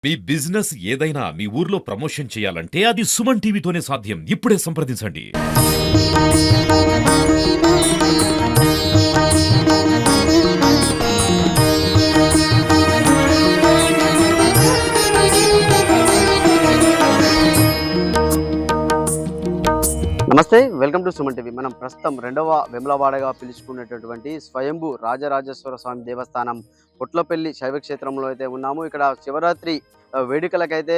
మీ business ఏదైనా మీ ఊర్లో promotion చేయాలంటే అది సుమన్ టీవీతోనే సాధ్యం. ఇప్పుడే సంప్రదించండి. నమస్తే, వెల్కమ్ టు సుమన్ టీవీ. మనం ప్రస్తుతం రెండవ వెములవాడగా పిలుచుకునేటటువంటి స్వయంభూ రాజరాజేశ్వర స్వామి దేవస్థానం పొట్లపల్లి శైవ క్షేత్రంలో అయితే ఉన్నాము. ఇక్కడ శివరాత్రి వేడుకలకైతే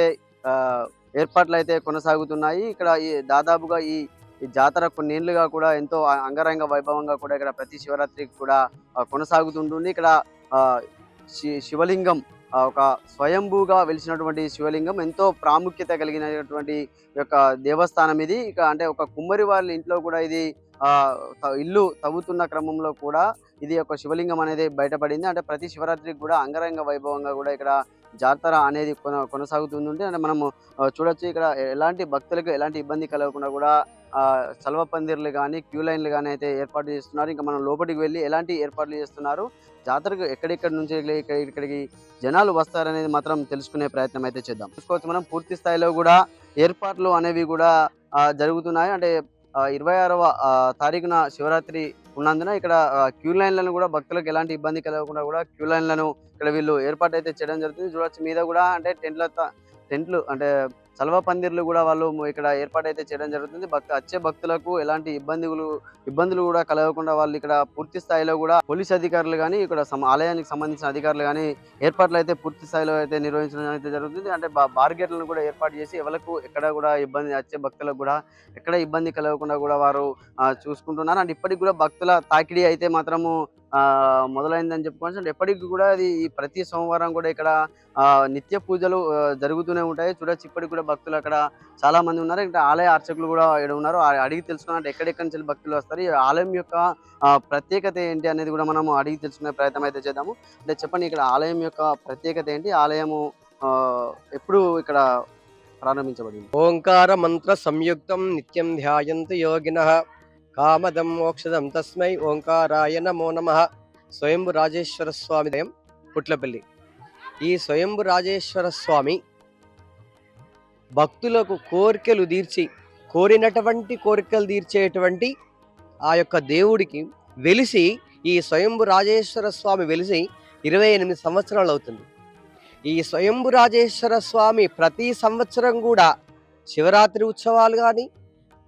ఏర్పాట్లు అయితే కొనసాగుతున్నాయి. ఇక్కడ దాదాపుగా ఈ జాతర కొన్నేళ్లుగా కూడా ఎంతో అంగరంగ వైభవంగా కూడా ఇక్కడ ప్రతి శివరాత్రికి కూడా కొనసాగుతుంటుంది. ఇక్కడ ఆ, శివలింగం ఒక స్వయంభూగా వెలిసినటువంటి శివలింగం ఎంతో ప్రాముఖ్యత కలిగినటువంటి యొక్క దేవస్థానం ఇది. ఇక అంటే ఒక కుమ్మరి వాళ్ళ ఇంట్లో కూడా ఇది ఇల్లు తవ్వుతున్న క్రమంలో కూడా ఇది ఒక శివలింగం అనేది బయటపడింది. అంటే ప్రతి శివరాత్రికి కూడా అంగరంగ వైభవంగా కూడా ఇక్కడ జాతర అనేది కొనసాగుతుంది. అంటే మనము చూడొచ్చు, ఇక్కడ ఎలాంటి భక్తులకు ఎలాంటి ఇబ్బంది కలగకుండా కూడా చలవ పందిర్లు కానీ క్యూ లైన్లు కానీ అయితే ఏర్పాటు చేస్తున్నారు. ఇంకా మనం లోపలికి వెళ్ళి ఎలాంటి ఏర్పాట్లు చేస్తున్నారు, జాతరకు ఎక్కడెక్కడి నుంచి ఇక్కడికి జనాలు వస్తారనేది మాత్రం తెలుసుకునే ప్రయత్నం అయితే చేద్దాం. చూసుకోవచ్చు, మనం పూర్తి స్థాయిలో కూడా ఏర్పాట్లు అనేవి కూడా జరుగుతున్నాయి. అంటే 26వ తారీఖున శివరాత్రి ఉన్నందున ఇక్కడ క్యూ లైన్లను కూడా భక్తులకు ఎలాంటి ఇబ్బంది కలగకుండా కూడా క్యూ లైన్లను ఇక్కడ వీళ్ళు ఏర్పాటు అయితే చేయడం జరుగుతుంది. చూడొచ్చు, మీద కూడా అంటే టెంట్లు అంటే చలవ పందిర్లు కూడా వాళ్ళు ఇక్కడ ఏర్పాటు అయితే చేయడం జరుగుతుంది. వచ్చే భక్తులకు ఎలాంటి ఇబ్బందులు కూడా కలగకుండా వాళ్ళు ఇక్కడ పూర్తి స్థాయిలో కూడా పోలీస్ అధికారులు కానీ ఇక్కడ ఆలయానికి సంబంధించిన అధికారులు కానీ ఏర్పాట్లు అయితే పూర్తి స్థాయిలో అయితే నిర్వహించడం అయితే జరుగుతుంది. అంటే బార్గేట్లను కూడా ఏర్పాటు చేసి ఎవరికి ఎక్కడ కూడా ఇబ్బంది, వచ్చే భక్తులకు కూడా ఎక్కడ ఇబ్బంది కలగకుండా కూడా వారు చూసుకుంటున్నారు. అంటే ఇప్పటికి కూడా భక్తుల తాకిడి అయితే మాత్రము మొదలైందని చెప్పుకోవచ్చు. అంటే ఎప్పటికి కూడా అది ప్రతి సోమవారం కూడా ఇక్కడ నిత్య పూజలు జరుగుతూనే ఉంటాయి. చూడొచ్చు, ఇప్పటికి కూడా భక్తులు అక్కడ చాలా మంది ఉన్నారు. ఇంకా ఆలయ అర్చకులు కూడా ఇక్కడ ఉన్నారు. అడిగి తెలుసుకున్నట్టు ఎక్కడెక్కడి నుంచి భక్తులు వస్తారు, ఈ ఆలయం యొక్క ప్రత్యేకత ఏంటి అనేది కూడా మనము అడిగి తెలుసుకునే ప్రయత్నం అయితే చేద్దాము. అంటే చెప్పండి, ఇక్కడ ఆలయం యొక్క ప్రత్యేకత ఏంటి, ఆలయము ఎప్పుడు ఇక్కడ ప్రారంభించబడింది? ఓంకార మంత్ర సంయుక్తం నిత్యం ధ్యాయంతు యోగినః కామదం మోక్షదం తస్మై ఓంకారాయ నమో నమః. స్వయంభు రాజేశ్వర స్వామి దయం పుట్లపల్లి. ఈ స్వయంభు రాజేశ్వర స్వామి భక్తులకు కోరినటువంటి కోరికలు తీర్చేటువంటి ఆ యొక్క దేవుడికి వెలిసి, ఈ స్వయంభు రాజేశ్వర స్వామి వెలిసి 28 సంవత్సరాలు అవుతుంది. ఈ స్వయంభు రాజేశ్వర స్వామి ప్రతి సంవత్సరం కూడా శివరాత్రి ఉత్సవాలు కానీ,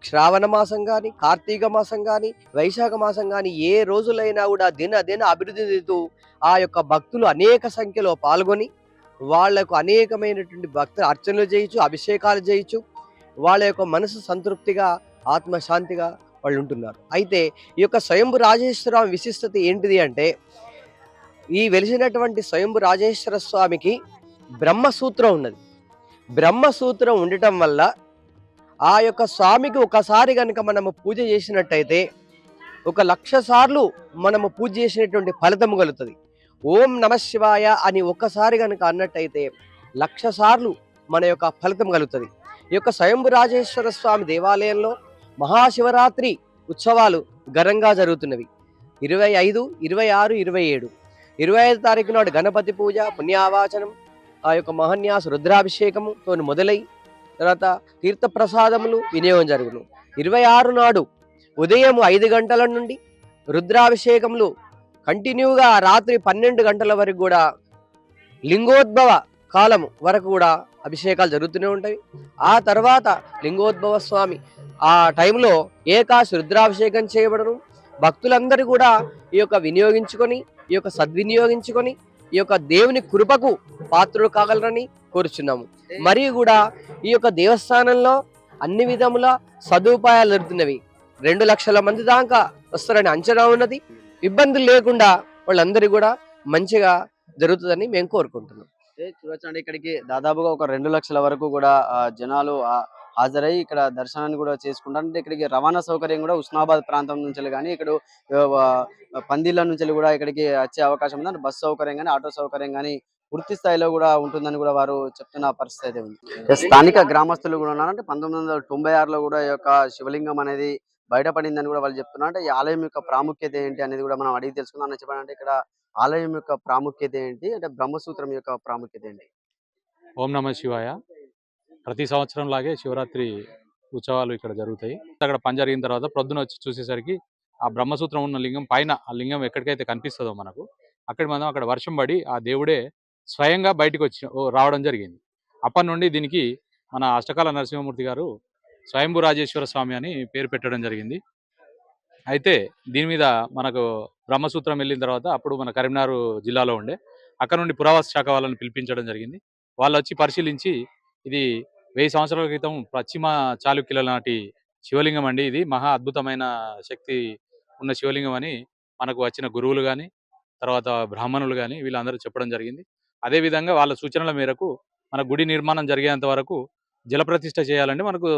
శ్రావణ మాసం కానీ, కార్తీక మాసం కానీ, వైశాఖ మాసం కానీ ఏ రోజులైనా కూడా దిన అభివృద్ధి చెందుతూ ఆ యొక్క భక్తులు అనేక సంఖ్యలో పాల్గొని వాళ్లకు అనేకమైనటువంటి భక్తులు అర్చనలు చేయొచ్చు, అభిషేకాలు చేయొచ్చు. వాళ్ళ యొక్క మనసు సంతృప్తిగా, ఆత్మశాంతిగా వాళ్ళు ఉంటున్నారు. అయితే ఈ యొక్క స్వయంభు రాజేశ్వర విశిష్టత ఏంటిది అంటే, ఈ వెలిసినటువంటి స్వయంభు రాజేశ్వర స్వామికి బ్రహ్మసూత్రం ఉన్నది. బ్రహ్మసూత్రం ఉండటం వల్ల ఆ యొక్క స్వామికి ఒకసారి కనుక మనము పూజ చేసినట్టయితే 1,00,000 సార్లు మనము పూజ చేసినటువంటి ఫలితం కలుగుతుంది. ఓం నమశివాయ అని ఒక్కసారి కనుక అన్నట్టయితే 1,00,000 సార్లు మన యొక్క ఫలితం కలుగుతుంది. ఈ యొక్క స్వయంభు రాజేశ్వర స్వామి దేవాలయంలో మహాశివరాత్రి ఉత్సవాలు ఘనంగా జరుగుతున్నవి. 25, 26, 27. 25 తారీఖు నాడు గణపతి పూజ, పుణ్యావాచనం, ఆ యొక్క మహన్యాస రుద్రాభిషేకముతో మొదలై తర్వాత తీర్థప్రసాదములు వినియోగం జరుగును. 26 నాడు ఉదయం 5 గంటల నుండి రుద్రాభిషేకములు కంటిన్యూగా రాత్రి 12 గంటల వరకు కూడా లింగోద్భవ కాలం వరకు కూడా అభిషేకాలు జరుగుతూనే ఉంటాయి. ఆ తర్వాత లింగోద్భవ స్వామి ఆ టైంలో ఏకాశి రుద్రాభిషేకం చేయబడను. భక్తులందరూ కూడా ఈ యొక్క వినియోగించుకొని, ఈ యొక్క సద్వినియోగించుకొని ఈ యొక్క దేవుని కృపకు పాత్రులు కాగలరని కోరుచున్నాము. మరియు కూడా ఈ యొక్క దేవస్థానంలో అన్ని విధముల సదుపాయాలు జరుగుతున్నవి. 2 లక్షల మంది దాకా వస్తారని అంచనా ఉన్నది. ఇబ్బందులు లేకుండా వాళ్ళందరూ కూడా మంచిగా జరుగుతుందని మేము కోరుకుంటున్నాం. చూడొచ్చండి, ఇక్కడికి దాదాపుగా ఒక 2 లక్షల వరకు కూడా జనాలు హాజరై ఇక్కడ దర్శనాన్ని కూడా చేసుకుంటారు. అంటే ఇక్కడికి రవాణా సౌకర్యం కూడా ఉస్మానాబాద్ ప్రాంతం నుంచి కానీ, ఇక్కడ పందిళ్ళ నుంచి కూడా ఇక్కడికి వచ్చే అవకాశం ఉంది. బస్సు సౌకర్యం కానీ, ఆటో సౌకర్యం కానీ పూర్తి స్థాయిలో కూడా ఉంటుందని కూడా వారు చెప్తున్న పరిస్థితి అయితే ఉంది. స్థానిక గ్రామస్తులు కూడా ఉన్నారంటే 1996లో కూడా ఈ యొక్క శివలింగం అనేది బయటపడిందని కూడా వాళ్ళు చెప్తున్నారు. అంటే ఈ ఆలయం యొక్క ప్రాముఖ్యత ఏంటి అనేది కూడా మనం అడిగి తెలుసుకుందాం. చెప్పాలంటే ఇక్కడ ఆలయం యొక్క ప్రాముఖ్యత ఏంటి, అంటే బ్రహ్మసూత్రం యొక్క ప్రాముఖ్యత ఏంటి? ఓం నమ శివాయ. ప్రతి సంవత్సరం లాగే శివరాత్రి ఉత్సవాలు ఇక్కడ జరుగుతాయి. అక్కడ పని జరిగిన తర్వాత ప్రొద్దున వచ్చి చూసేసరికి ఆ బ్రహ్మసూత్రం ఉన్న లింగం పైన, ఆ లింగం ఎక్కడికైతే కనిపిస్తుందో మనకు, అక్కడ వర్షం పడి ఆ దేవుడే స్వయంగా బయటకు రావడం జరిగింది. అప్పటి నుండి దీనికి మన అష్టకాల నరసింహమూర్తి గారు స్వయంభూ రాజేశ్వర స్వామి అని పేరు పెట్టడం జరిగింది. అయితే దీని మీద మనకు బ్రహ్మసూత్రం వెళ్ళిన తర్వాత అప్పుడు మన కరీంనగర్ జిల్లాలో ఉండే, అక్కడ నుండి పురావస్తు శాఖ వాళ్ళని పిలిపించడం జరిగింది. వాళ్ళు వచ్చి పరిశీలించి ఇది 1000 సంవత్సరాల క్రితం పశ్చిమ చాళుక్యుల నాటి శివలింగం అండి, ఇది మహా అద్భుతమైన శక్తి ఉన్న శివలింగం అని మనకు వచ్చిన గురువులు కానీ, తర్వాత బ్రాహ్మణులు కానీ వీళ్ళందరూ చెప్పడం జరిగింది. అదేవిధంగా వాళ్ళ సూచనల మేరకు మన గుడి నిర్మాణం జరిగేంత వరకు జలప్రతిష్ఠ చేయాలంటే మనకు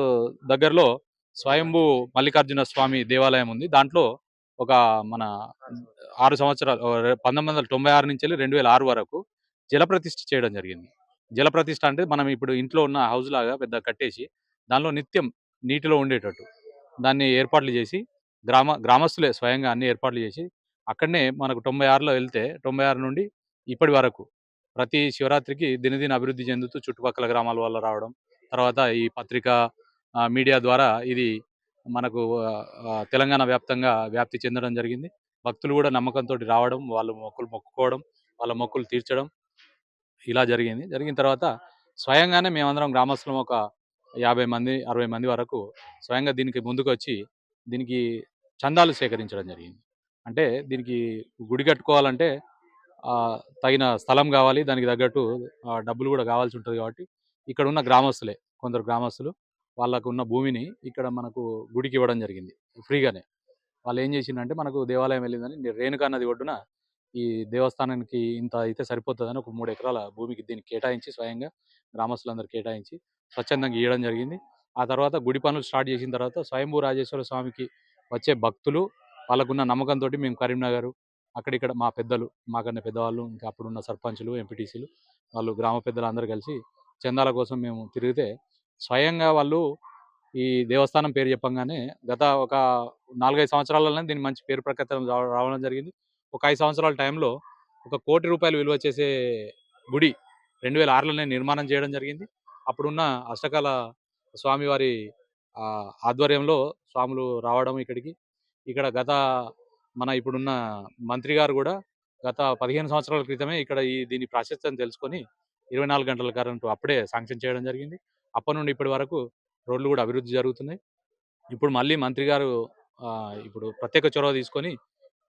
దగ్గరలో స్వయంభూ మల్లికార్జున స్వామి దేవాలయం ఉంది. దాంట్లో ఒక మన 6 సంవత్సరాలు 1996 నుంచి 2006 వరకు జలప్రతిష్ఠ చేయడం జరిగింది. జలప్రతిష్ఠ అంటే మనం ఇప్పుడు ఇంట్లో ఉన్న హౌస్ లాగా పెద్ద కట్టేసి దానిలో నిత్యం నీటిలో ఉండేటట్టు దాన్ని ఏర్పాట్లు చేసి గ్రామస్తులే స్వయంగా అన్ని ఏర్పాట్లు చేసి అక్కడనే మనకు 96లో వెళ్తే 96 నుండి ఇప్పటి వరకు ప్రతి శివరాత్రికి దినదిన అభివృద్ధి చెందుతూ చుట్టుపక్కల గ్రామాల వల్ల రావడం, తర్వాత ఈ పత్రిక మీడియా ద్వారా ఇది మనకు తెలంగాణ వ్యాప్తంగా వ్యాప్తి చెందడం జరిగింది. భక్తులు కూడా నమ్మకంతో రావడం, వాళ్ళు మొక్కులు మొక్కుకోవడం, వాళ్ళ మొక్కులు తీర్చడం ఇలా జరిగింది. జరిగిన తర్వాత స్వయంగానే మేమందరం గ్రామస్తులం ఒక 50 మంది 60 మంది వరకు స్వయంగా దీనికి ముందుకొచ్చి దీనికి చందాలు సేకరించడం జరిగింది. అంటే దీనికి గుడి కట్టుకోవాలంటే తగిన స్థలం కావాలి, దానికి తగ్గట్టు డబ్బులు కూడా కావాల్సి ఉంటుంది. కాబట్టి ఇక్కడ ఉన్న గ్రామస్తులే కొందరు గ్రామస్తులు వాళ్ళకు ఉన్న భూమిని ఇక్కడ మనకు గుడికి ఇవ్వడం జరిగింది ఫ్రీగానే. వాళ్ళు ఏం చేసిందంటే మనకు దేవాలయం వెళ్ళిందని రేణుకా నది ఒడ్డున ఈ దేవస్థానానికి ఇంత అయితే సరిపోతుందని ఒక 3 ఎకరాల భూమికి దీనికి కేటాయించి స్వయంగా గ్రామస్తులందరూ కేటాయించి స్వచ్ఛందంగా ఇవ్వడం జరిగింది. ఆ తర్వాత గుడి పనులు స్టార్ట్ చేసిన తర్వాత స్వయంభూ రాజేశ్వర స్వామికి వచ్చే భక్తులు వాళ్ళకున్న నమ్మకంతో మేము కరీంనగర్ అక్కడిక్కడ మా పెద్దలు, మాకన్నా పెద్దవాళ్ళు, ఇంకా అప్పుడున్న సర్పంచులు, ఎంపీటీసీలు, వాళ్ళు గ్రామ పెద్దలు అందరూ కలిసి చందాల కోసం మేము తిరిగితే స్వయంగా వాళ్ళు ఈ దేవస్థానం పేరు చెప్పంగానే గత ఒక 4-5 సంవత్సరాలలోనే దీనికి మంచి పేరు ప్రఖ్యాతలు రావడం జరిగింది. ఒక 5 సంవత్సరాల టైంలో ఒక ₹1,00,00,000 విలువ చేసే గుడి 2006లోనే నిర్మాణం చేయడం జరిగింది. అప్పుడున్న అష్టకాల స్వామివారి ఆధ్వర్యంలో స్వాములు రావడం ఇక్కడికి. ఇక్కడ మన ఇప్పుడున్న మంత్రి గారు కూడా గత 15 సంవత్సరాల క్రితమే ఇక్కడ దీని ప్రాశస్త్యం తెలుసుకొని 24 గంటల కరెంటు అప్పుడే శాంక్షన్ చేయడం జరిగింది. అప్పటి నుండి ఇప్పటి వరకు రోడ్లు కూడా అభివృద్ధి జరుగుతున్నాయి. ఇప్పుడు మళ్ళీ మంత్రి గారు ఇప్పుడు ప్రత్యేక చొరవ తీసుకొని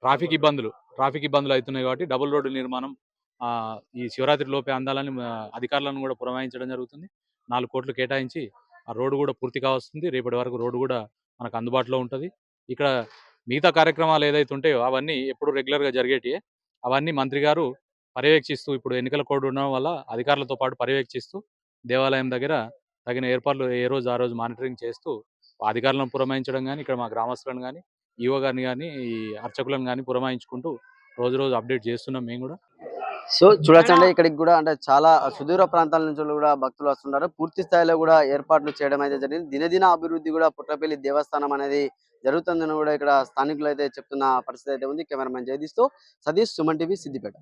ట్రాఫిక్ ఇబ్బందులు అవుతున్నాయి కాబట్టి డబుల్ రోడ్డు నిర్మాణం ఈ శివరాత్రి లోపే అందాలని అధికారులను కూడా పురమాయించడం జరుగుతుంది. 4 కోట్లు కేటాయించి ఆ రోడ్డు కూడా పూర్తి కావస్తుంది. రేపటి వరకు రోడ్డు కూడా మనకు అందుబాటులో ఉంటుంది. ఇక్కడ మిగతా కార్యక్రమాలు ఏదైతే ఉంటాయో అవన్నీ ఎప్పుడు రెగ్యులర్గా జరిగేటివే. అవన్నీ మంత్రి గారు పర్యవేక్షిస్తూ, ఇప్పుడు ఎన్నికల కోడ్ ఉండడం వల్ల అధికారులతో పాటు పర్యవేక్షిస్తూ దేవాలయం దగ్గర తగిన ఏర్పాట్లు ఏ రోజు ఆ రోజు మానిటరింగ్ చేస్తూ అధికారులను పురమాయించడం కానీ, ఇక్కడ మా గ్రామస్తులను కానీ, ఈవో గారిని కానీ, ఈ అర్చకులను కానీ పురమాయించుకుంటూ రోజు అప్డేట్ చేస్తున్నాం మేము కూడా. సో చూడొచ్చండి, ఇక్కడికి కూడా అంటే చాలా సుదూర ప్రాంతాల నుంచి కూడా భక్తులు వస్తున్నారు. పూర్తి స్థాయిలో కూడా ఏర్పాట్లు చేయడం అయితే జరిగింది. దినదిన అభివృద్ధి కూడా పుట్టపల్లి దేవస్థానం అనేది జరుగుతుందని కూడా ఇక్కడ స్థానికులు అయితే చెప్తున్న పరిస్థితి అయితే ఉంది. కెమెరామెన్ జగదీష్తో సతీష్, సుమన్ టీవీ, సిద్దిపేట.